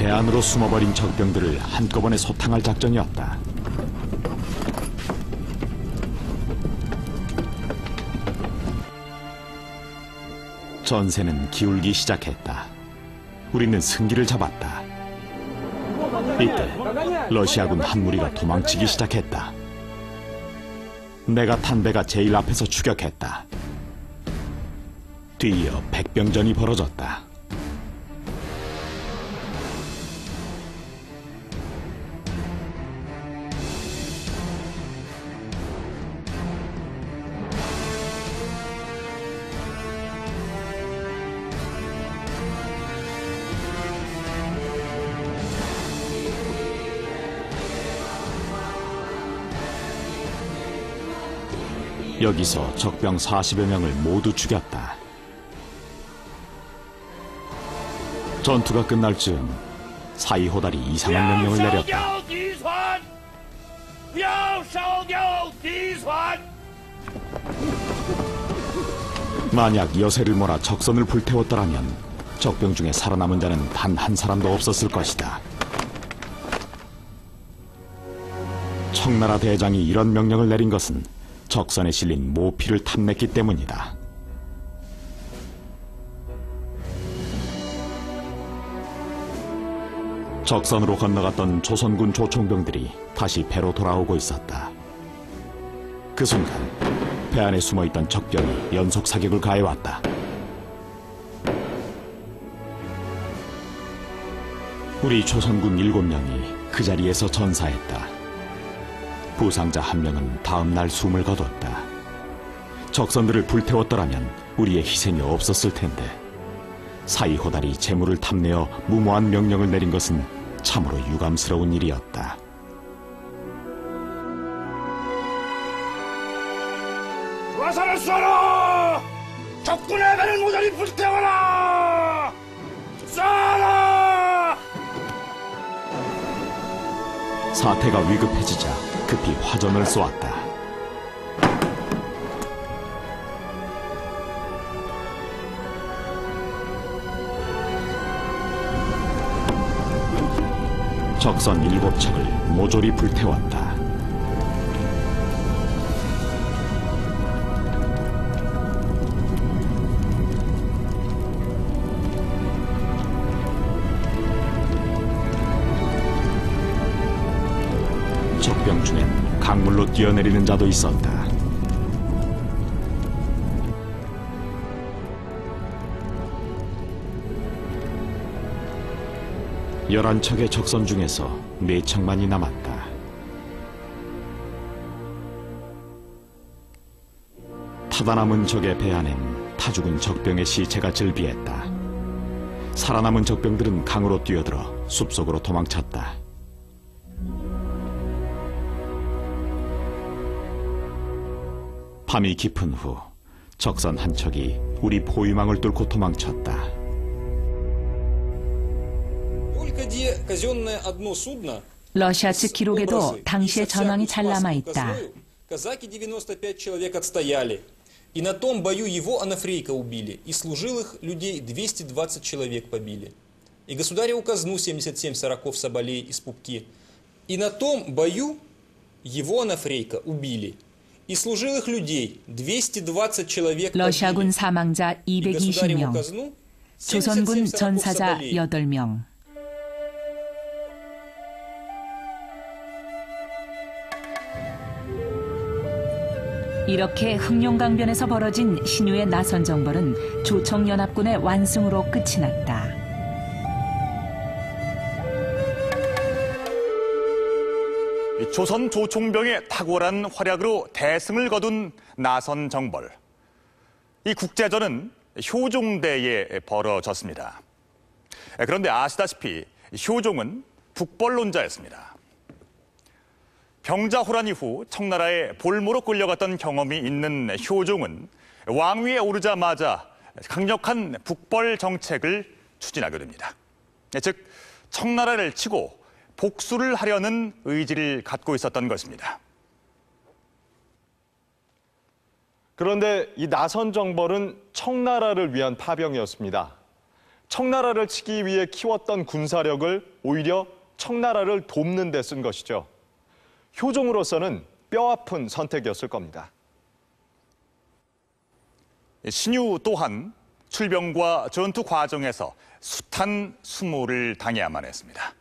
배 안으로 숨어버린 적병들을 한꺼번에 소탕할 작전이었다. 전세는 기울기 시작했다. 우리는 승기를 잡았다. 이때 러시아군 한 무리가 도망치기 시작했다. 내가 탄 배가 제일 앞에서 추격했다. 뒤이어 백병전이 벌어졌다. 여기서 적병 40여 명을 모두 죽였다. 전투가 끝날 즈음 사이호달이 이상한 명령을 내렸다. 만약 여세를 몰아 적선을 불태웠더라면 적병 중에 살아남은 자는 단 한 사람도 없었을 것이다. 청나라 대장이 이런 명령을 내린 것은 적선에 실린 모피를 탐냈기 때문이다. 적선으로 건너갔던 조선군 조총병들이 다시 배로 돌아오고 있었다. 그 순간 배 안에 숨어있던 적병이 연속 사격을 가해왔다. 우리 조선군 7명이 그 자리에서 전사했다. 부상자 한 명은 다음 날 숨을 거뒀다. 적선들을 불태웠더라면 우리의 희생이 없었을 텐데 사이호달이 재물을 탐내어 무모한 명령을 내린 것은 참으로 유감스러운 일이었다. 화살을 쏘라! 적군의 배를 모조리 불태워라! 쏘라! 사태가 위급해지자 급히 화전을 쏘았다. 적선 7척을 모조리 불태웠다. 적병 중엔 강물로 뛰어내리는 자도 있었다. 열한 척의 적선 중에서 4척만이 남았다. 타다 남은 적의 배 안엔 타 죽은 적병의 시체가 즐비했다. 살아남은 적병들은 강으로 뛰어들어 숲속으로 도망쳤다. 밤이 깊은 후 적선 한 척이 우리 포위망을 뚫고 도망쳤다. 러시아 측 기록에도 당시의 전황이 잘 남아있다. И на том бою его Анафрейка убили, и служилых людей 220 человек побили. И государеву казну 77 сороков соболей из Пупки. И на том бою его Анафрейка убили. 이 служилых людей 220 человек 러시아군 사망자 220명, 조선군 전사자 8명. 이렇게 흑룡강변에서 벌어진 신유의 나선 정벌은 조청연합군의 완승으로 끝이 났다. 조선 조총병의 탁월한 활약으로 대승을 거둔 나선 정벌. 이 국제전은 효종대에 벌어졌습니다. 그런데 아시다시피 효종은 북벌론자였습니다. 병자호란 이후 청나라에 볼모로 끌려갔던 경험이 있는 효종은 왕위에 오르자마자 강력한 북벌 정책을 추진하게 됩니다. 즉, 청나라를 치고 복수를 하려는 의지를 갖고 있었던 것입니다. 그런데 이 나선 정벌은 청나라를 위한 파병이었습니다. 청나라를 치기 위해 키웠던 군사력을 오히려 청나라를 돕는 데 쓴 것이죠. 효종으로서는 뼈아픈 선택이었을 겁니다. 신유 또한 출병과 전투 과정에서 숱한 수모를 당해야만 했습니다.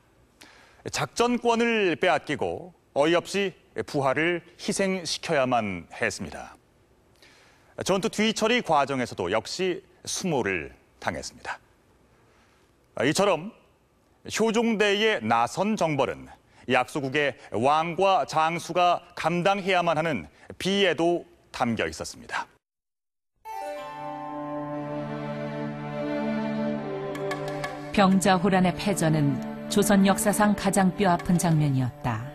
작전권을 빼앗기고 어이없이 부하를 희생시켜야만 했습니다. 전투 뒤처리 과정에서도 역시 수모를 당했습니다. 이처럼 효종대의 나선 정벌은 약소국의 왕과 장수가 감당해야만 하는 비애도 담겨 있었습니다. 병자호란의 패전은 조선 역사상 가장 뼈아픈 장면이었다.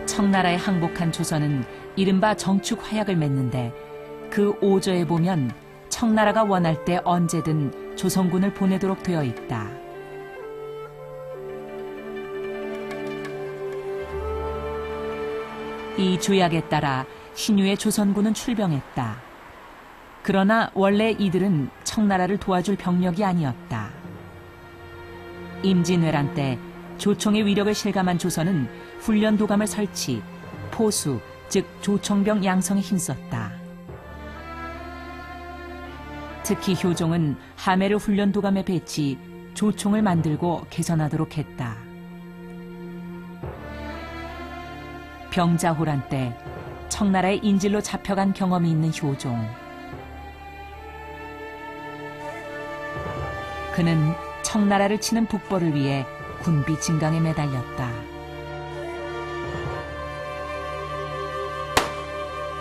청나라에 항복한 조선은 이른바 정축화약을 맺는데 그 5조에 보면 청나라가 원할 때 언제든 조선군을 보내도록 되어 있다. 이 조약에 따라 신유의 조선군은 출병했다. 그러나 원래 이들은 청나라를 도와줄 병력이 아니었다. 임진왜란 때 조총의 위력을 실감한 조선은 훈련 도감을 설치, 포수, 즉 조총병 양성에 힘썼다. 특히 효종은 하메르 훈련 도감에 배치, 조총을 만들고 개선하도록 했다. 병자호란 때 청나라의 인질로 잡혀간 경험이 있는 효종. 그는 청나라를 치는 북벌을 위해 군비 진강에 매달렸다.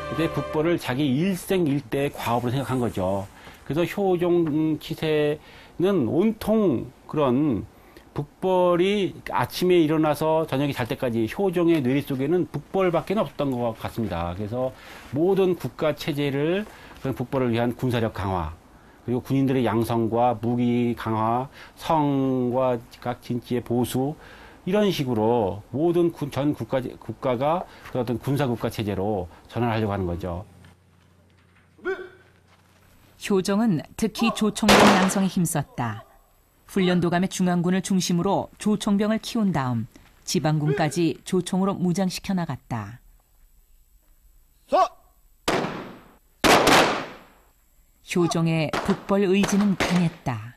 그때 북벌을 자기 일생일대의 과업으로 생각한 거죠. 그래서 효종 치세는 온통 그런 북벌이 아침에 일어나서 저녁에 잘 때까지 효종의 뇌리 속에는 북벌밖에 없었던 것 같습니다. 그래서 모든 국가 체제를 그런 북벌을 위한 군사력 강화, 그리고 군인들의 양성과 무기 강화, 성과 각 진지의 보수, 이런 식으로 모든 전 국가가 어떤 군사국가 체제로 전환하려고 하는 거죠. 효종은 특히 조총병 양성에 힘썼다. 훈련도감의 중앙군을 중심으로 조총병을 키운 다음 지방군까지 조총으로 무장시켜 나갔다. 효종의 북벌 의지는 강했다.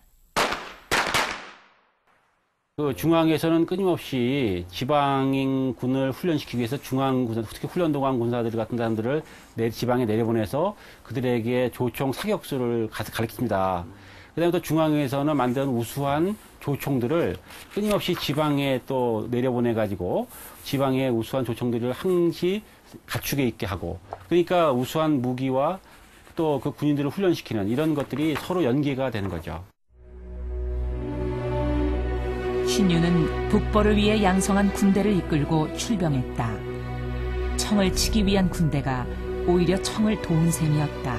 그 중앙에서는 끊임없이 지방인군을 훈련시키기 위해서 중앙군사, 특히 훈련도감 군사들 같은 사람들을 지방에 내려보내서 그들에게 조총 사격수를 가르칩니다. 그다음에 또 중앙에서는 만든 우수한 조총들을 끊임없이 지방에 또 내려보내가지고 지방의 우수한 조총들을 항시 갖추게 있게 하고, 그러니까 우수한 무기와 또 그 군인들을 훈련시키는 이런 것들이 서로 연계가 되는 거죠. 신유는 북벌을 위해 양성한 군대를 이끌고 출병했다. 청을 치기 위한 군대가 오히려 청을 도운 셈이었다.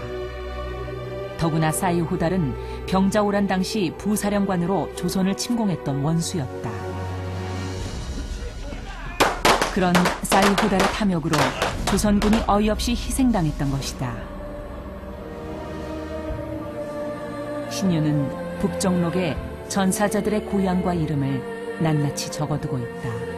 더구나 싸이호달은 병자호란 당시 부사령관으로 조선을 침공했던 원수였다. 그런 싸이호달의 탐욕으로 조선군이 어이없이 희생당했던 것이다. 신유는 북정록에 전사자들의 고향과 이름을 낱낱이 적어두고 있다.